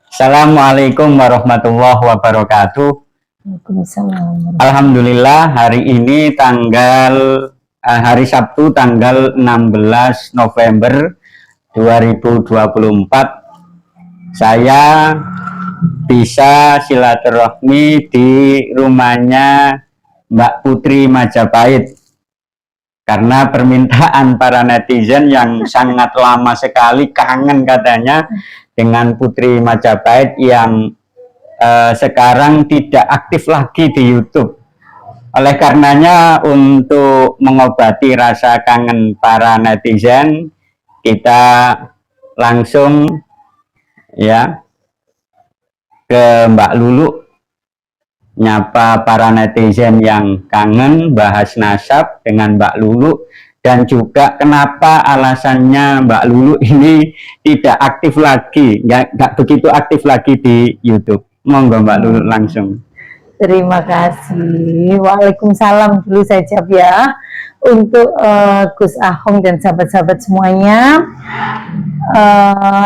Assalamualaikum warahmatullahi wabarakatuh. Waalaikumsalam. Alhamdulillah hari ini hari Sabtu tanggal 16 November 2024 saya bisa silaturahmi di rumahnya Mbak Putri Majapahit karena permintaan para netizen yang sangat lama sekali kangen katanya dengan Putri Majapahit yang sekarang tidak aktif lagi di YouTube. Oleh karenanya untuk mengobati rasa kangen para netizen, kita langsung ya ke Mbak Lulu nyapa para netizen yang kangen bahas nasab dengan Mbak Lulu, dan juga kenapa alasannya Mbak Lulu ini tidak aktif lagi, nggak begitu aktif lagi di YouTube. Monggo Mbak Lulu langsung. Terima kasih. Waalaikumsalam dulu saya jawab ya untuk Gus Ahong dan sahabat-sahabat semuanya.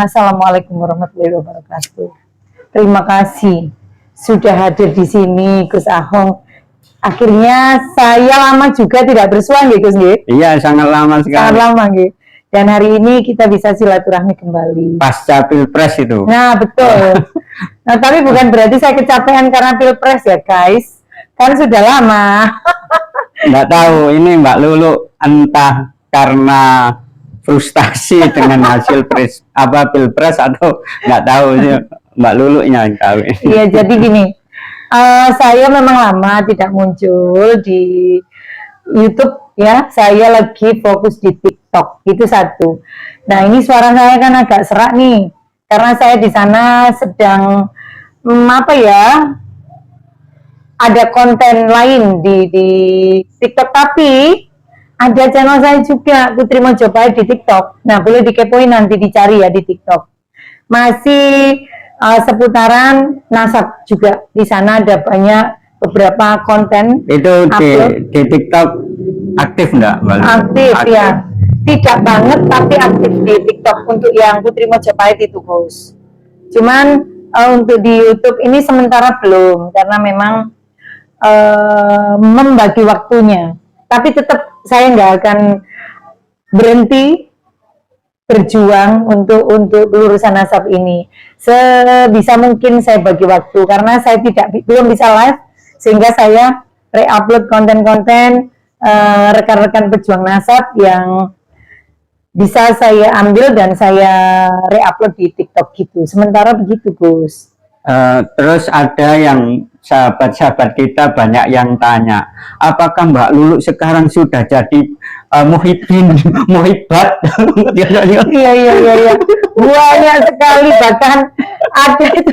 Assalamualaikum warahmatullahi wabarakatuh. Terima kasih sudah hadir di sini Gus Ahong. Akhirnya saya lama juga tidak bersuah nggih Gus nggih? Iya, sangat lama sekali. Sangat lama nggih. Dan hari ini kita bisa silaturahmi kembali. Pasca Pilpres itu. Nah, betul. Nah, tapi bukan berarti saya kecapean karena Pilpres ya, guys. Kan sudah lama. Nggak tahu, ini Mbak Lulu entah karena frustasi dengan hasil Pilpres atau nggak tahu sih Mbak Lulu yang tahu. Iya, jadi gini. Saya memang lama tidak muncul di YouTube ya. Saya lagi fokus di TikTok, itu satu. Nah, ini suara saya kan agak serak nih, karena saya di sana sedang ada konten lain di TikTok, tapi ada channel saya juga Putri Majapahit di TikTok. Nah, boleh dikepoin nanti, dicari ya di TikTok. Masih seputaran nasab juga. Di sana ada banyak beberapa konten. Itu di TikTok aktif enggak? Aktif ya. Tidak banget tapi aktif di TikTok untuk yang Putri Majapahit itu, Gus. Cuman untuk di YouTube ini sementara belum, karena memang membagi waktunya. Tapi tetap saya nggak akan berhenti berjuang untuk urusan nasab ini. Sebisa mungkin saya bagi waktu, karena saya belum bisa live, sehingga saya re-upload konten-konten rekan-rekan pejuang nasab yang bisa saya ambil dan saya re-upload di TikTok gitu. Sementara begitu, Gus. Terus ada yang sahabat-sahabat kita banyak yang tanya, apakah Mbak Lulu sekarang sudah jadi muhibat? Iya. Banyak sekali, bahkan ada itu.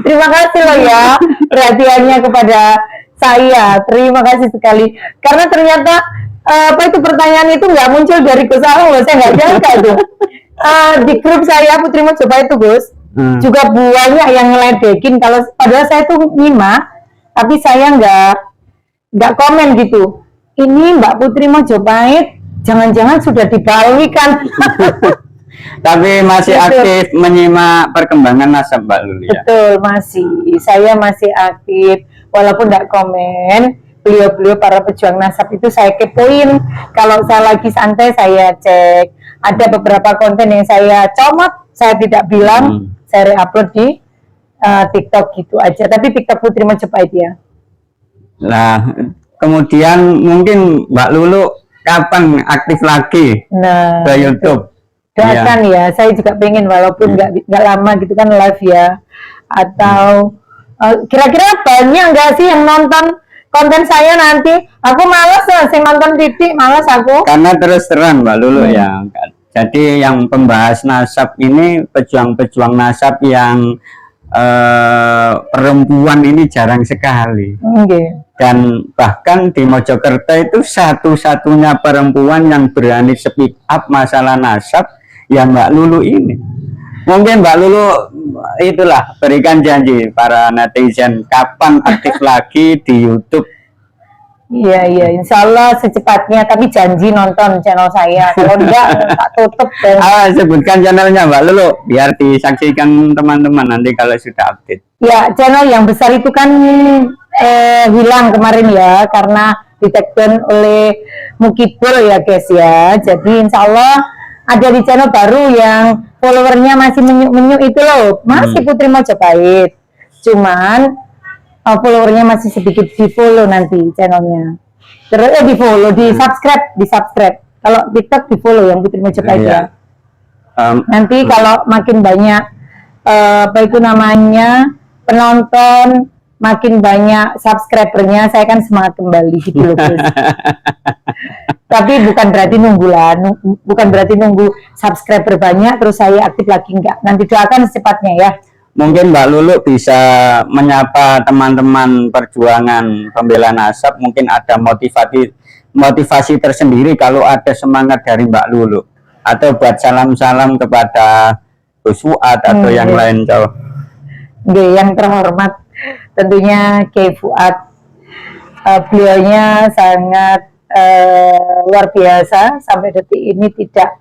Terima kasih loh ya perhatiannya kepada saya. Terima kasih sekali. Karena ternyata pertanyaan itu nggak muncul dari Gus Ahong loh. Saya nggak jangka itu. Di grup saya Putri Majapahit itu, Gus, juga banyak yang ngeledekin. Kalau padahal saya tuh nyimak, tapi saya nggak komen gitu. Ini Mbak Putri Majapahit jangan-jangan sudah dibalikan. Tapi masih aktif menyimak perkembangan nasab Mbak Lulu ya? Betul, masih. Saya masih aktif, walaupun nggak komen. Beliau-beliau para pejuang nasab itu saya kepoin. Kalau saya lagi santai saya cek. Ada beberapa konten yang saya comot, saya tidak bilang, saya re-upload di TikTok gitu aja. Tapi TikTok Putri Majapahit ya. Nah, kemudian mungkin Mbak Lulu kapan aktif lagi ke YouTube? Doakan ya, saya juga pengen walaupun nggak lama gitu kan live ya. Atau kira-kira banyak nggak sih yang nonton konten saya nanti? Aku malas lah, saya nonton titik, malas aku. Karena terus terang Mbak Lulu ya, jadi yang pembahas nasab ini, pejuang-pejuang nasab yang perempuan ini jarang sekali. Dan bahkan di Mojokerto itu satu-satunya perempuan yang berani speak up masalah nasab ya Mbak Lulu ini. Mungkin Mbak Lulu itulah berikan janji para netizen kapan aktif lagi di YouTube. Iya, insya Allah secepatnya, tapi janji nonton channel saya, kalau enggak tak tutup dan Sebutkan channelnya Mbak Lulu biar disaksikan teman-teman nanti kalau sudah update. ya channel yang besar itu kan hilang kemarin ya, karena di take down oleh Mukibul ya guys ya. Jadi insya Allah ada di channel baru yang followernya masih menyuk-menyuk itu loh, masih Putri Mojopahit, cuman followernya masih sedikit. Di follow nanti channelnya, terus di follow, di subscribe. Kalau TikTok di follow yang Putri Mojopahit ya. Nanti kalau makin banyak apa itu namanya penonton, makin banyak subscribernya, saya kan semangat kembali gitu loh guys. Tapi bukan berarti nunggu lah, bukan berarti nunggu subscriber banyak terus saya aktif lagi, enggak. Nanti doakan secepatnya ya. Mungkin Mbak Lulu bisa menyapa teman-teman perjuangan pembela nasab, mungkin ada motivasi tersendiri kalau ada semangat dari Mbak Lulu, atau buat salam-salam kepada Gus Fuad atau yang lain cowok. Yang terhormat tentunya Kiai Fuad, beliaunya sangat luar biasa, sampai detik ini tidak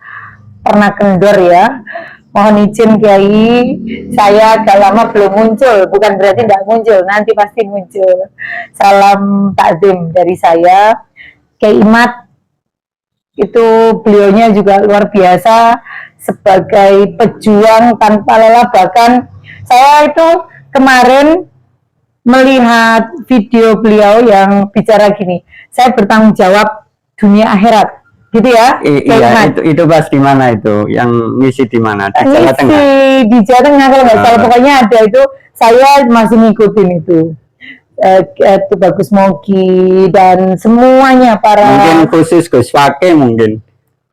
pernah kendor ya. Mohon izin Kiai, saya agak lama belum muncul, bukan berarti tidak muncul, nanti pasti muncul. Salam takdim dari saya. Kiai Imat itu beliaunya juga luar biasa sebagai pejuang tanpa lelah. Bahkan saya itu kemarin melihat video beliau yang bicara gini, saya bertanggung jawab dunia akhirat, gitu ya. Iya, itu pas di mana itu? Yang ngisi di mana? Di Jawa Tengah. Di Jawa Tengah kalau nggak salah, pokoknya ada itu. Saya masih ngikutin itu. Itu Bagus Mogi dan semuanya para. Mungkin khusus Gus Fakih mungkin.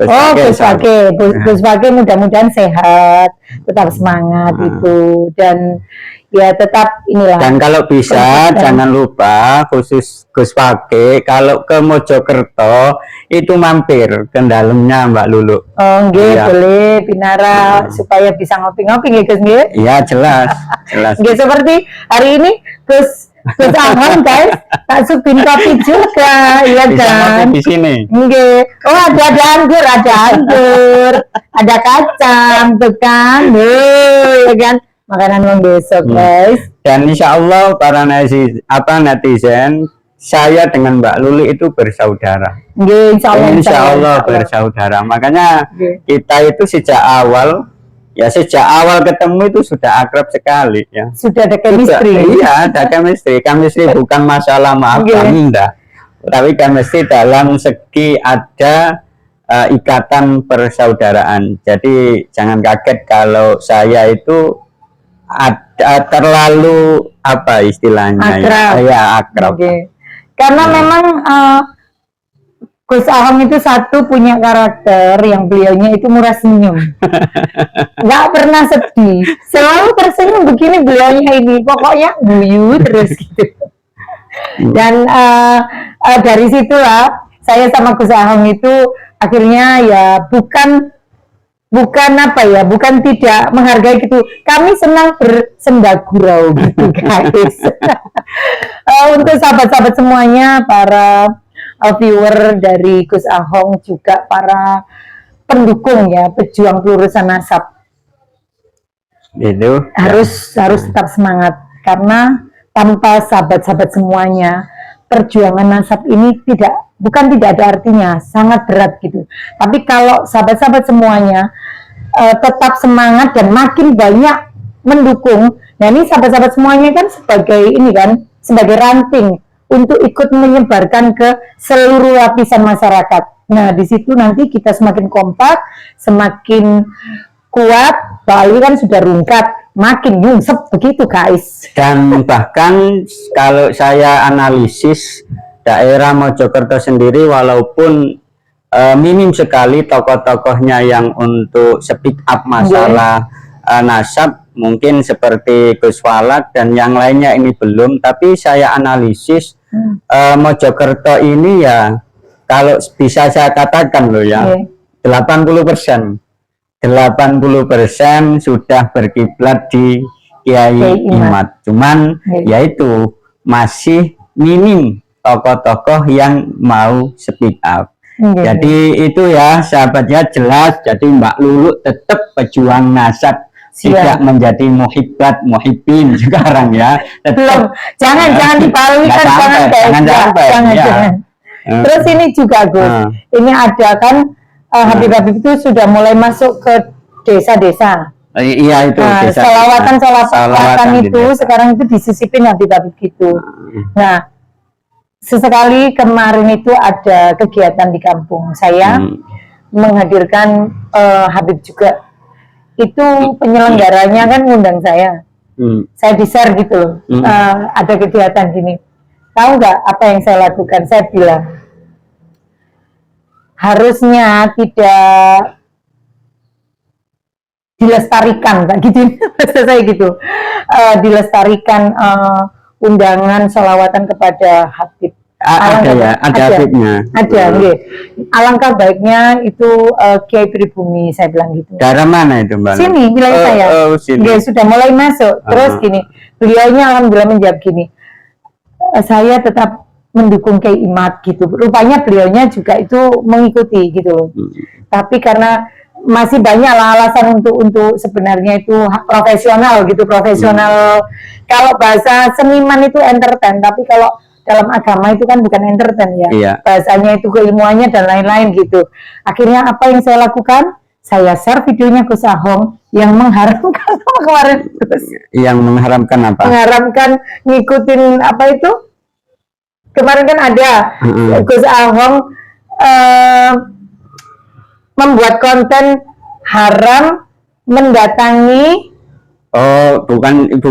Gus Fakih mudah-mudahan sehat, tetap semangat itu, dan ya tetap inilah. Dan kalau bisa jangan lupa khusus Gus Fakih kalau ke Mojokerto itu mampir ke dalamnya Mbak Lulu. Boleh Pinara supaya bisa ngopi-ngopi ya Gus nggih. Iya, jelas. Nggih, seperti hari ini Gus Ahmad guys, tak supin kopi juga, iya kan? Di sini. Nggih. Oh, ada anggur, ada kacang, tuh kan, ya kan? Makanan besok guys. Dan insya Allah para netizen, saya dengan Mbak Luli itu bersaudara. Insya Allah bersaudara. Makanya kita itu sejak awal ketemu itu sudah akrab sekali ya. Sudah ada chemistry. Iya, ada chemistry. Chemistry bukan masalah maafkan enggak, tapi chemistry dalam segi ada ikatan persaudaraan. Jadi jangan kaget kalau saya itu ada terlalu apa istilahnya akrab. Ya akrab. Karena memang Gus Ahong itu satu punya karakter yang beliaunya itu murah senyum, nggak pernah sedih, selalu tersenyum begini beliaunya ini, pokoknya guyu terus gitu. Dan dari situlah saya sama Gus Ahong itu akhirnya ya bukan tidak menghargai gitu, kami senang bersendagurau gitu guys. Untuk sahabat-sahabat semuanya, para viewer dari Gus Ahong, juga para pendukung ya, pejuang pelurusan nasab, itu harus tetap semangat, karena tanpa sahabat-sahabat semuanya perjuangan nasab ini bukan tidak ada artinya, sangat berat gitu. Tapi kalau sahabat-sahabat semuanya tetap semangat dan makin banyak mendukung, nah ini sahabat-sahabat semuanya kan sebagai ranting untuk ikut menyebarkan ke seluruh lapisan masyarakat. Nah, di situ nanti kita semakin kompak, semakin kuat. Bali kan sudah rungkat, makin nyungsep begitu, guys. Dan bahkan kalau saya analisis daerah Mojokerto sendiri, walaupun minim sekali tokoh-tokohnya yang untuk speak up masalah nasab, mungkin seperti Gus Falak dan yang lainnya ini belum, tapi saya analisis Mojokerto ini ya, kalau bisa saya katakan loh ya, 80% sudah berkiblat di Kiai Imat. Cuman yaitu masih minim tokoh-tokoh yang mau speak up. Iya. Jadi itu ya sahabatnya jelas. Jadi Mbak Lulu tetap pejuang nasab, tidak menjadi muhibbat muhibbin sekarang ya. Belum, jangan dibalikan, jangan. Terus ini juga Gus, ini ada kan Habib-Habib itu sudah mulai masuk ke desa-desa. Iya itu. Salawatan itu sekarang itu disisipin Habib-Habib gitu. Nah, sesekali kemarin itu ada kegiatan di kampung saya menghadirkan Habib juga. Itu penyelenggaranya kan ngundang saya. Saya di-share gitu loh. Ada kegiatan gini. Tahu nggak apa yang saya lakukan? Saya bilang harusnya tidak dilestarikan, Pak, gitu. Maksud saya gitu. Dilestarikan undangan sholawatan kepada Habib. Ada Habibnya. Ada, alangkah baiknya itu Kiai Pribumi, saya bilang gitu. Daerah mana itu Mbak? Sini, wilayah saya. Sini. Sudah mulai masuk. Terus gini, beliaunya alhamdulillah menjawab gini, saya tetap mendukung Kiai Imad gitu. Rupanya beliaunya juga itu mengikuti gitu loh. Tapi karena masih banyak lah alasan untuk sebenarnya itu profesional gitu, profesional. Kalau bahasa seniman itu entertain, tapi kalau dalam agama itu kan bukan entertain ya. Iya. Bahasanya itu keilmuannya dan lain-lain gitu. Akhirnya apa yang saya lakukan? Saya share videonya Gus Ahong yang mengharamkan kemarin Gus. Yang mengharamkan apa? Mengharamkan ngikutin apa itu? Kemarin kan ada Gus Ahong membuat konten haram mendatangi. Oh, bukan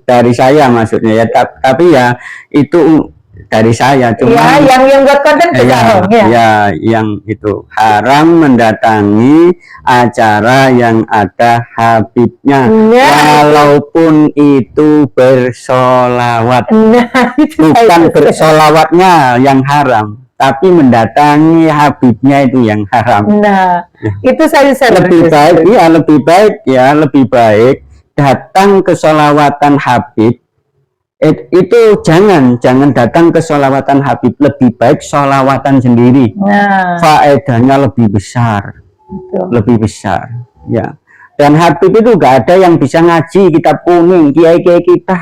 dari saya maksudnya ya, tapi ya itu dari saya cuma ya, yang buat konten Gus Ahong ya, yang itu haram mendatangi acara yang ada Habibnya walaupun itu bersolawat. Bukan bersolawatnya yang haram, tapi mendatangi Habibnya itu yang haram. Itu saya lebih baik datang ke sholawatan Habib. Itu jangan datang ke sholawatan Habib, lebih baik sholawatan sendiri. Faedahnya lebih besar. Lebih besar ya. Dan Habib itu gak ada yang bisa ngaji kitab kuning, kiai-kiai kita.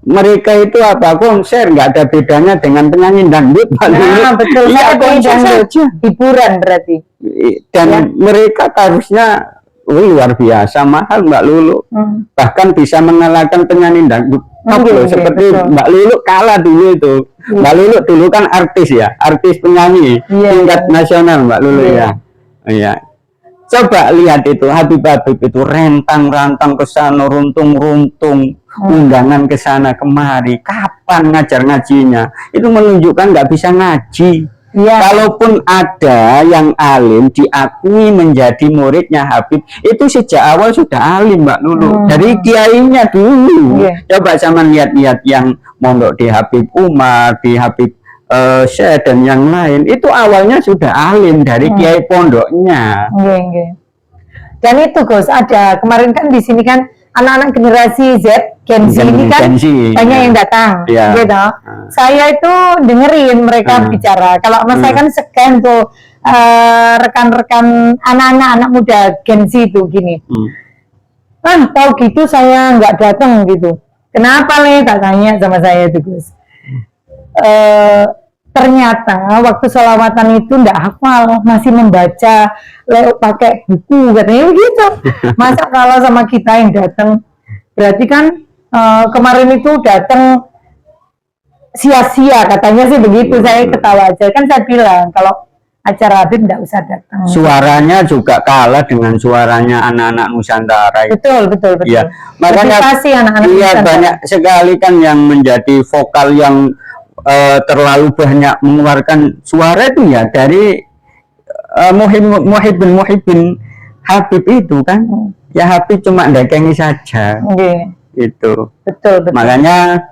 Mereka itu apa, konser, nggak ada bedanya dengan penyanyi dangdut. Betul, ya, konser saja, hiburan berarti. Dan mereka harusnya luar biasa mahal Mbak Lulu. Bahkan bisa mengalahkan penyanyi dangdut. Seperti betul. Mbak Lulu kalah dulu itu. Mbak Lulu dulu kan artis ya, artis penyanyi tingkat nasional Mbak Lulu ya. Iya. Coba lihat itu Habib-Habib itu rentang-rantang ke sana, runtung-runtung, undangan ke sana kemari. Kapan ngajar ngajinya? Itu menunjukkan nggak bisa ngaji. Kalaupun ada yang alim diakui menjadi muridnya Habib, itu sejak awal sudah alim Mbak Lulu. Dari kiainya dulu. Coba sama lihat-lihat yang mondok di Habib Umar, di Habib Syekh dan yang lain, itu awalnya sudah alim dari kiai pondoknya. Dan itu Gus, ada kemarin kan di sini kan anak-anak generasi Z, Gen Z ini kan banyak yang datang, gitu. Saya itu dengerin mereka bicara. Kalau saya kan scan tuh rekan-rekan anak muda Gen Z itu gini. Tahu gitu saya nggak datang gitu. Kenapa nih? Tak tanya sama saya itu Gus. Ternyata waktu sholawatan itu nggak hafal, masih membaca pakai buku katanya begitu. Masa kalau sama kita yang datang, berarti kan kemarin itu datang sia-sia katanya sih begitu. Saya ketawa aja kan, saya bilang kalau acara Habib nggak usah datang. Suaranya juga kalah dengan suaranya anak-anak Nusantara. Betul. Ya, makanya banyak sekali kan yang menjadi vokal yang terlalu banyak mengeluarkan suara itu ya dari muhibbin Habib itu kan. Ya Habib cuma dakengi saja. Itu. Betul. Makanya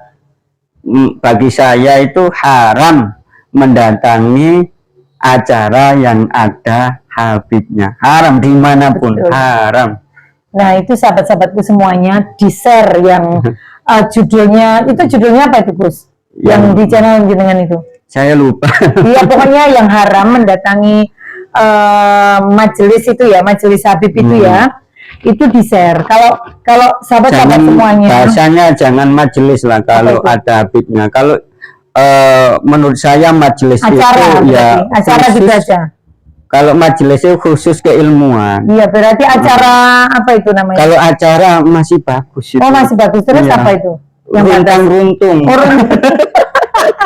bagi saya itu haram mendatangi acara yang ada Habibnya. Haram dimanapun. Haram. Nah itu sahabat-sahabatku semuanya di-share yang judulnya apa itu Gus? Yang di channel jenengan itu? Saya lupa. Iya, pokoknya yang haram mendatangi majelis itu ya, majelis Habib itu ya, itu di-share. Kalau sahabat-sahabat semuanya. Bahasanya jangan majelis lah kalau ada Habibnya. Kalau menurut saya majelis acara, itu ya acara gitu aja. Kalau majelis itu khusus keilmuan. Iya, berarti acara apa itu namanya? Kalau acara masih bagus itu. Oh, masih bagus. Terus iya. apa itu? Yang runtang-runtung.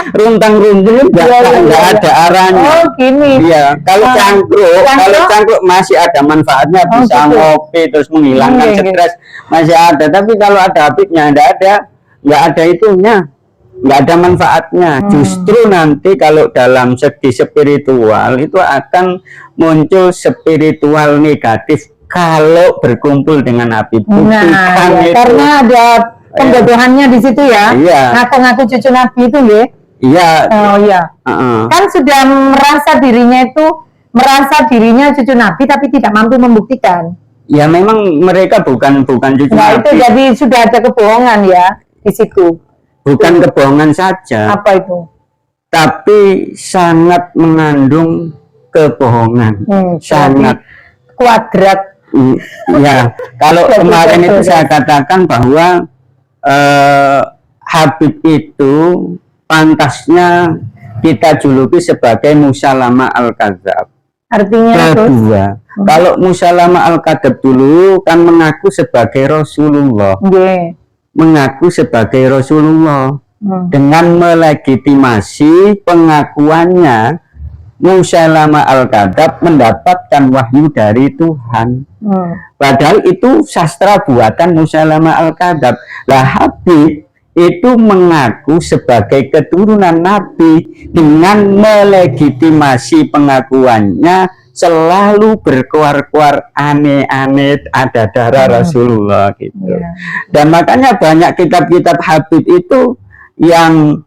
Runtang-runtung enggak ada arahnya. Oh, gini. Iya, kalau cangkruk masih ada manfaatnya, bisa gitu. ngopi terus menghilangkan stres, masih ada. Tapi kalau ada Habibnya enggak ada itunya. Enggak ada manfaatnya. Justru nanti kalau dalam segi spiritual itu akan muncul spiritual negatif kalau berkumpul dengan Habib. Nah, ya, karena ada pembodohannya di situ ya. Iya. Ngaku-ngaku cucu Nabi itu ya. Iya. Oh iya. Kan sudah merasa dirinya cucu Nabi tapi tidak mampu membuktikan. Ya memang mereka bukan cucu Nabi. Itu jadi sudah ada kebohongan ya di situ. Bukan kebohongan saja. Apa itu? Tapi sangat mengandung kebohongan. Sangat kuadrat. Ya, kalau kemarin itu saya katakan bahwa Habib itu pantasnya kita juluki sebagai Musalama al-Kadzab. Artinya kedua, kalau Musalama al-Kadzab dulu kan mengaku sebagai Rasulullah. Mengaku sebagai Rasulullah dengan melegitimasi pengakuannya. Musalama al-Kadzab mendapatkan wahyu dari Tuhan. Padahal itu sastra buatan Musalama al-Kadzab. Lah Habib itu mengaku sebagai keturunan Nabi dengan melegitimasi pengakuannya, selalu berkuar-kuar aneh-aneh ada darah Rasulullah gitu. Dan makanya banyak kitab-kitab Habib itu yang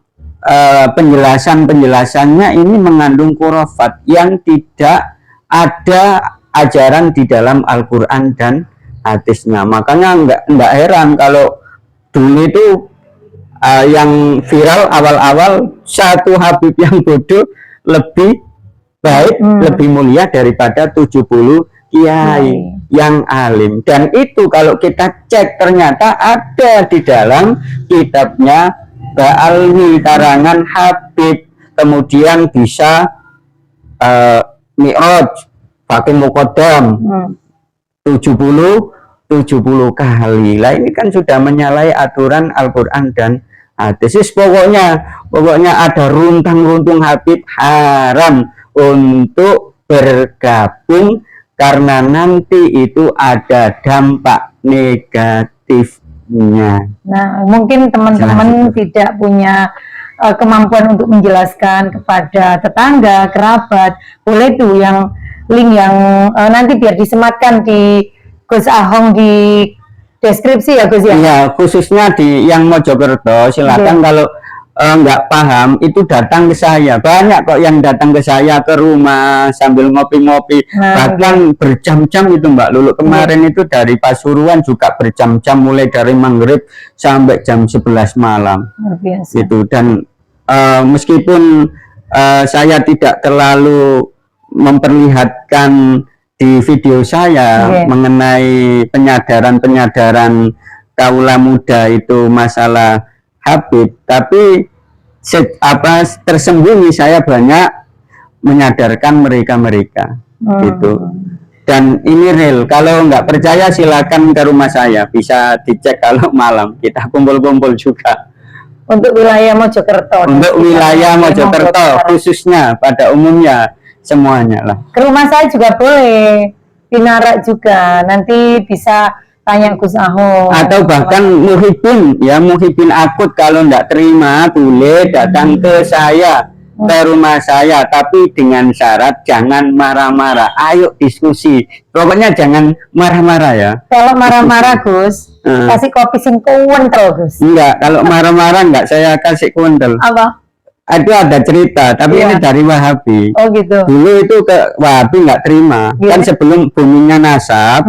penjelasannya ini mengandung khurafat yang tidak ada ajaran di dalam Al-Quran dan hadisnya. Makanya enggak heran kalau dulu itu yang viral awal-awal satu Habib yang bodoh lebih baik, lebih mulia daripada 70 kiai yang alim. Dan itu kalau kita cek ternyata ada di dalam kitabnya Ba'almi karangan Habib. Kemudian bisa Mi'raj pakai Muqaddam 70 kali. Lah ini kan sudah menyalahi aturan Al-Quran dan hadis. Pokoknya ada runtang-runtung Habib haram untuk bergabung karena nanti itu ada dampak negatifnya. Nah, mungkin teman-teman tidak punya kemampuan untuk menjelaskan kepada tetangga, kerabat. Boleh tuh yang link yang nanti biar disematkan di Gus Ahong di deskripsi ya Gus ya. Iya, khususnya di yang Mojokerto silakan kalau nggak paham itu datang ke saya. Banyak kok yang datang ke saya ke rumah sambil ngopi-ngopi, bahkan berjam-jam itu Mbak Lulu. Kemarin itu dari Pasuruan juga berjam-jam mulai dari maghrib sampai jam 11 malam. Gitu. Dan meskipun saya tidak terlalu memperlihatkan di video saya mengenai penyadaran kaula muda itu masalah Habib, tapi tersembunyi saya banyak menyadarkan mereka gitu. Dan ini real. Kalau nggak percaya silakan ke rumah saya, bisa dicek kalau malam kita kumpul-kumpul juga. Untuk wilayah Mojokerto. Untuk wilayah Mojokerto khususnya, pada umumnya semuanya lah. Ke rumah saya juga boleh, Pinara juga, nanti bisa tanya Gus Ahong. Atau bahkan muhibin akut kalau nggak terima boleh datang ke saya, ke rumah saya, tapi dengan syarat jangan marah-marah. Ayo diskusi, pokoknya jangan marah-marah ya. Kalau marah-marah Gus, kasih kopi sing kuwentel Gus. Enggak, kalau marah-marah enggak saya kasih kuwentel. Apa? Itu ada cerita, tapi ini dari Wahabi. Oh gitu. Dulu itu ke Wahabi nggak terima, kan sebelum boomingnya nasab.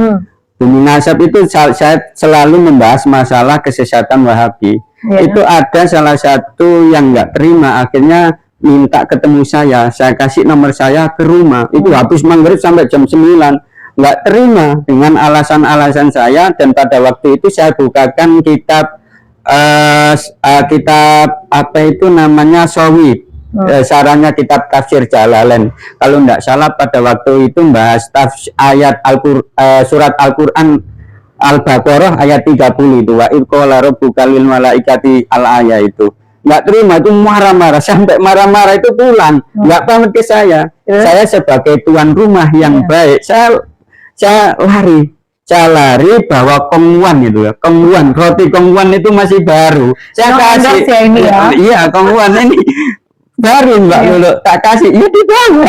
Booming nasab itu saya selalu membahas masalah kesesatan Wahabi. Itu ada salah satu yang nggak terima, akhirnya minta ketemu saya kasih nomor saya ke rumah. Itu habis maghrib sampai jam 9, nggak terima dengan alasan-alasan saya. Dan pada waktu itu saya bukakan kitab kitab apa itu namanya Shawid, sarannya kitab tafsir Jalalain. Kalau nggak salah pada waktu itu bahas ayat surat Al-Quran Al-Baqarah ayat 30 itu, wa idqala rabbuka lil malaikati al-ayat itu. Nggak terima, itu marah-marah, sampai marah-marah itu pulang, nggak pamit ke saya. Saya sebagai tuan rumah yang baik, saya lari bawa kongguan itu ya, kongguan, roti kongguan itu masih baru. Saya kasih, ya ini ya. Iya kongguan ini baru Mbak Lulu, tak kasih, ya dibawa.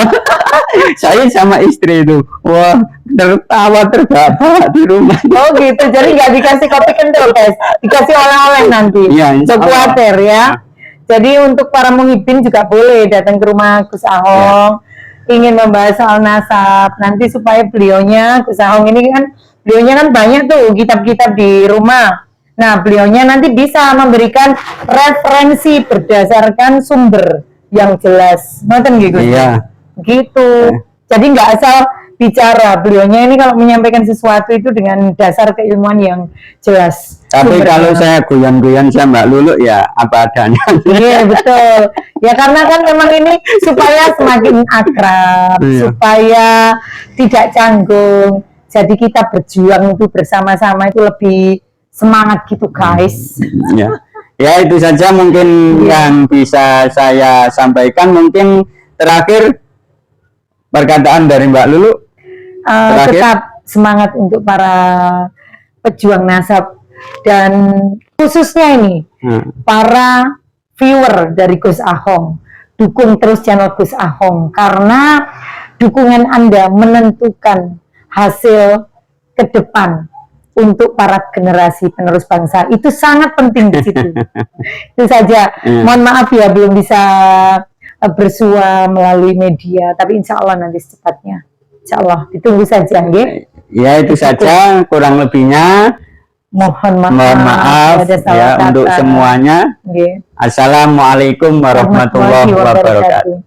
Saya sama istri itu, wah tertawa terbahak di rumah. Oh gitu, jadi nggak dikasih kopi kental guys, dikasih oleh-oleh nanti. Iya, Sekuatir ya. Jadi untuk para muhibin juga boleh datang ke rumah Gus Ahong, ingin membahas soal nasab. Nanti supaya beliaunya, Gus Ahong ini kan, beliaunya kan banyak tuh kitab-kitab di rumah. Nah, beliaunya nanti bisa memberikan referensi berdasarkan sumber yang jelas. Nonton gitu. Iya. Gitu. Jadi nggak asal bicara. Beliaunya ini kalau menyampaikan sesuatu itu dengan dasar keilmuan yang jelas. Tapi kalau saya guyon-guyon sama Mbak Lulu ya apa adanya. Iya betul. Ya karena kan memang ini supaya semakin akrab, supaya tidak canggung. Jadi kita berjuang itu bersama-sama itu lebih semangat gitu guys. Ya itu saja mungkin yang bisa saya sampaikan. Mungkin terakhir perkataan dari Mbak Lulu. Tetap semangat untuk para pejuang nasab dan khususnya ini para viewer dari Gus Ahong, dukung terus channel Gus Ahong karena dukungan Anda menentukan hasil ke depan untuk para generasi penerus bangsa. Itu sangat penting di situ. Itu saja. Mohon maaf ya belum bisa bersua melalui media, tapi insya Allah nanti secepatnya. Insya Allah ditunggu saja, nggih. Ya itu saja, kurang lebihnya mohon maaf ya untuk semuanya. Assalamualaikum warahmatullahi wabarakatuh.